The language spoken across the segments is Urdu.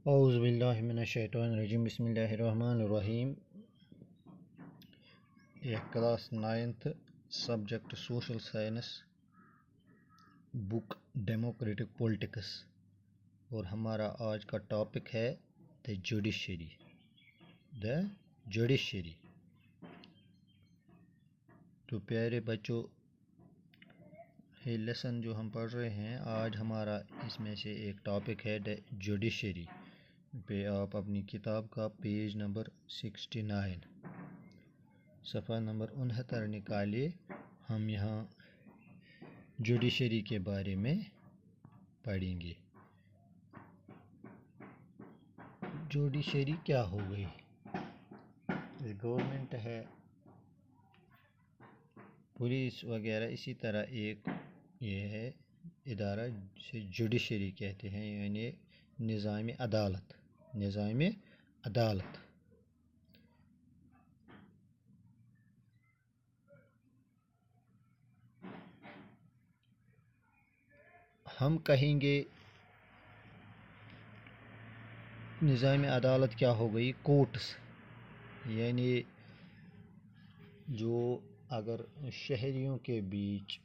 اعوذ باللہ من الشیطان الرجیم بسم اللہ الرحمن الرحیم. Class 9th subject social science, book democratic politics, اور ہمارا آج کا ٹاپک ہے دا جوڈیشری. تو پیارے بچوں، یہ لیسن جو ہم پڑھ رہے ہیں آج ہمارا اس میں سے ایک ٹاپک ہے دا جوڈیشری. پہ آپ اپنی کتاب کا پیج نمبر 69 صفحہ نمبر 69 نکالیے. ہم یہاں جوڈیشری کے بارے میں پڑھیں گے. جوڈیشری کیا ہو گئی؟ گورنمنٹ ہے، پولیس وغیرہ، اسی طرح ایک یہ ہے ادارہ جسے جوڈیشری کہتے ہیں، یعنی نظام عدالت. ہم کہیں گے نظام عدالت کیا ہو گئی؟ کورٹس، یعنی جو اگر شہریوں کے بیچ،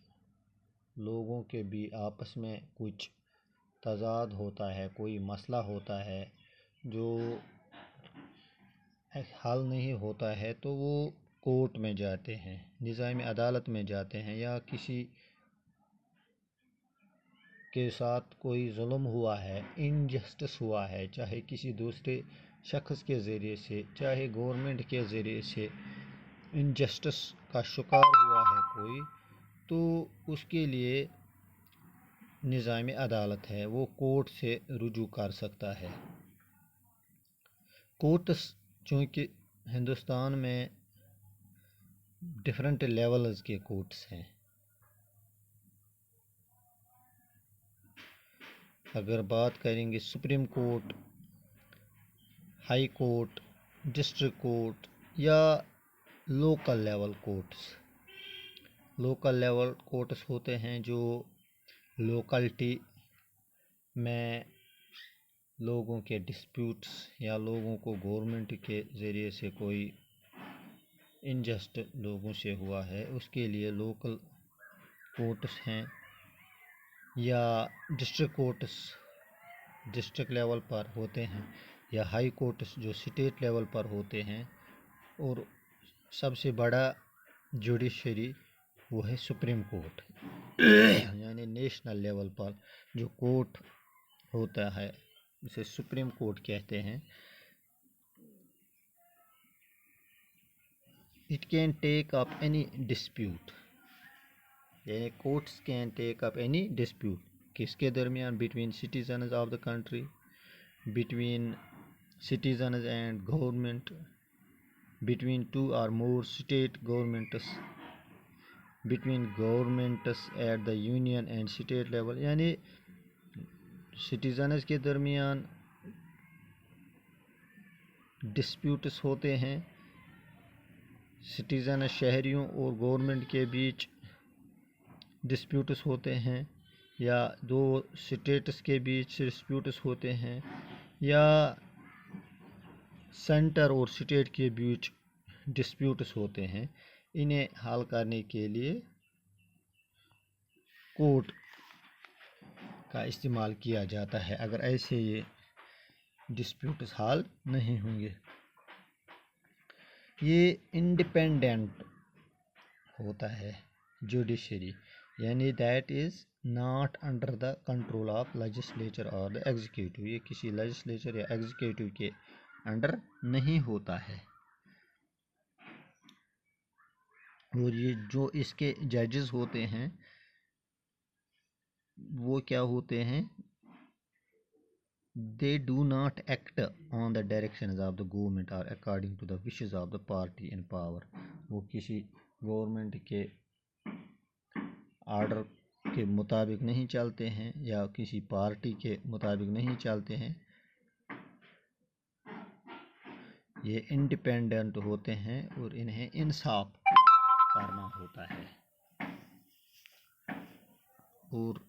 لوگوں کے بھی آپس میں کچھ تضاد ہوتا ہے، کوئی مسئلہ ہوتا ہے جو حل نہیں ہوتا ہے، تو وہ کورٹ میں جاتے ہیں، نظام عدالت میں جاتے ہیں. یا کسی کے ساتھ کوئی ظلم ہوا ہے، انجسٹس ہوا ہے، چاہے کسی دوسرے شخص کے ذریعے سے، چاہے گورنمنٹ کے ذریعے سے انجسٹس کا شکار ہوا ہے کوئی، تو اس کے لیے نظام عدالت ہے، وہ کورٹ سے رجوع کر سکتا ہے. کورٹس چونکہ ہندوستان میں ڈفرینٹ لیولز کے کورٹس ہیں. اگر بات کریں گے supreme court, high court, district court یا local level courts. Local level courts ہوتے ہیں جو لوکلٹی میں لوگوں کے ڈسپیوٹس یا لوگوں کو گورنمنٹ کے ذریعے سے کوئی انجسٹ لوگوں سے ہوا ہے، اس کے لیے لوکل کورٹس ہیں. یا ڈسٹرکٹ کورٹس ڈسٹرکٹ لیول پر ہوتے ہیں، یا ہائی کورٹس جو اسٹیٹ لیول پر ہوتے ہیں. اور سب سے بڑا جوڈیشری وہ ہے سپریم کورٹ، یعنی نیشنل لیول پر جو کورٹ ہوتا ہے اسے سپریم کورٹ کہتے ہیں. It can take up any dispute، یعنی courts can take up any dispute. کس کے درمیان؟ between citizens of the country، between citizens and government، between two or more state governments، between governments at the union and state level. یعنی citizens کے درمیان ڈسپیوٹس ہوتے ہیں، سٹیزن شہریوں اور گورنمنٹ کے بیچ ڈسپیوٹس ہوتے ہیں، یا دو سٹیٹس کے بیچ ڈسپیوٹس ہوتے ہیں، یا سینٹر اور سٹیٹ کے بیچ ڈسپیوٹس ہوتے ہیں. انہیں حل کرنے کے لیے کورٹ کا استعمال کیا جاتا ہے اگر ایسے یہ ڈسپیوٹس حل نہیں ہوں گے. یہ انڈیپینڈنٹ ہوتا ہے جوڈیشری، یعنی that is not under the control of legislature اور دا ایگزیکیٹو. یہ کسی لیجسلیچر یا ایگزیکیٹو کے انڈر نہیں ہوتا ہے. اور یہ جو اس کے ججز ہوتے ہیں وہ کیا ہوتے ہیں؟ they do not act on the directions of the government or according to the wishes of the party in power. وہ کسی گورنمنٹ کے آرڈر کے مطابق نہیں چلتے ہیں یا کسی پارٹی کے مطابق نہیں چلتے ہیں. یہ انڈیپینڈنٹ ہوتے ہیں اور انہیں انصاف کرنا ہوتا ہے. اور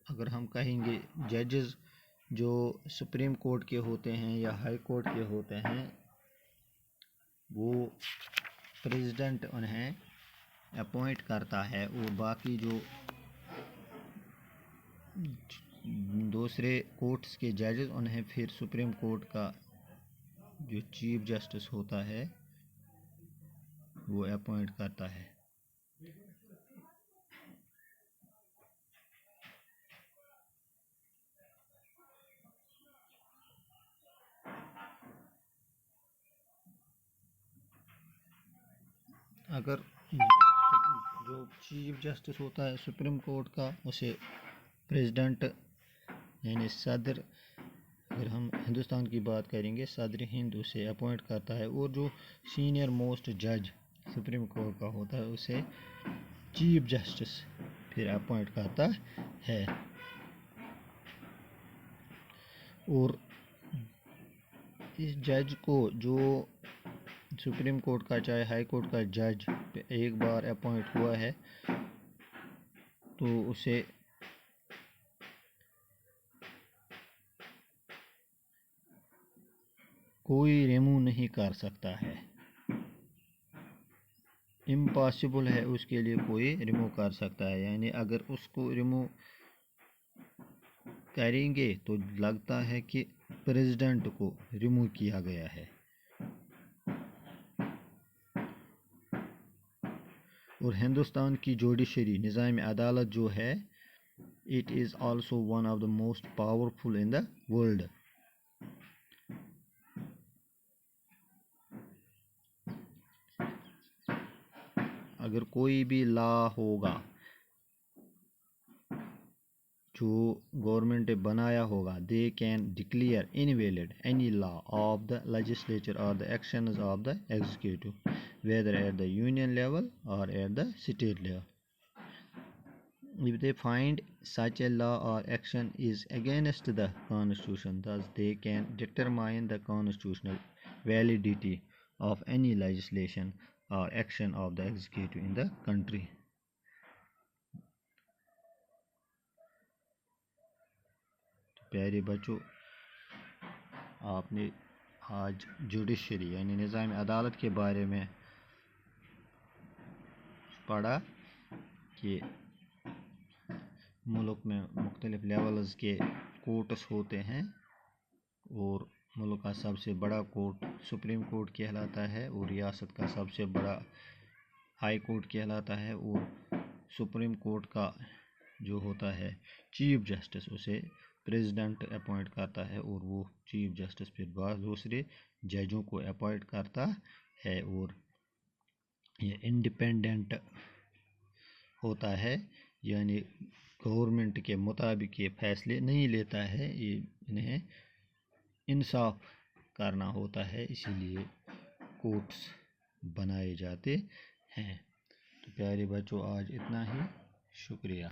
اگر ہم کہیں گے ججز جو سپریم کورٹ کے ہوتے ہیں یا ہائی کورٹ کے ہوتے ہیں وہ پریزیڈنٹ انہیں اپوائنٹ کرتا ہے، اور باقی جو دوسرے کورٹس کے ججز انہیں پھر سپریم کورٹ کا جو چیف جسٹس ہوتا ہے وہ اپوائنٹ کرتا ہے۔ اگر جو چیف جسٹس ہوتا ہے سپریم کورٹ کا اسے پریزیڈنٹ یعنی صدر، اگر ہم ہندوستان کی بات کریں گے صدر ہند اسے اپوائنٹ کرتا ہے، اور جو سینئر موسٹ جج سپریم کورٹ کا ہوتا ہے اسے چیف جسٹس پھر اپوائنٹ کرتا ہے۔ اور اس جج کو جو سپریم کورٹ کا چاہے ہائی کورٹ کا جج ایک بار اپوائنٹ ہوا ہے تو اسے کوئی ریموو نہیں کر سکتا ہے، امپاسبل ہے اس کے لیے کوئی ریموو کر سکتا ہے، یعنی اگر اس کو ریموو کریں گے تو لگتا ہے کہ پریزیڈنٹ کو ریموو کیا گیا ہے۔ اور ہندوستان کی جوڈیشری نظام عدالت جو ہے it is also one of the most powerful in the world۔ اگر کوئی بھی لا ہوگا جو گورنمنٹ نے بنایا ہوگا they can declare invalid any law of the legislature or the actions of the executive whether at the union level or at the state level if they find such a law or action is against the constitution, thus they can determine the constitutional validity of any legislation or action of the executive in the country۔ پیارے بچوں، آپ نے آج جوڈیشری یعنی نظام عدالت کے بارے میں پڑھا کہ ملک میں مختلف لیولز کے کورٹس ہوتے ہیں، اور ملک کا سب سے بڑا کورٹ سپریم کورٹ کہلاتا ہے، اور ریاست کا سب سے بڑا ہائی کورٹ کہلاتا ہے، اور سپریم کورٹ کا جو ہوتا ہے چیف جسٹس اسے پریزیڈنٹ اپوائنٹ کرتا ہے، اور وہ چیف جسٹس پھر بعض دوسرے ججوں کو اپوائنٹ کرتا ہے، اور یہ انڈیپینڈنٹ ہوتا ہے، یعنی گورنمنٹ کے مطابق یہ فیصلے نہیں لیتا ہے، یہ انہیں انصاف کرنا ہوتا ہے، اسی لیے کورٹس بنائے جاتے ہیں۔ تو پیارے بچوں آج اتنا ہی، شکریہ۔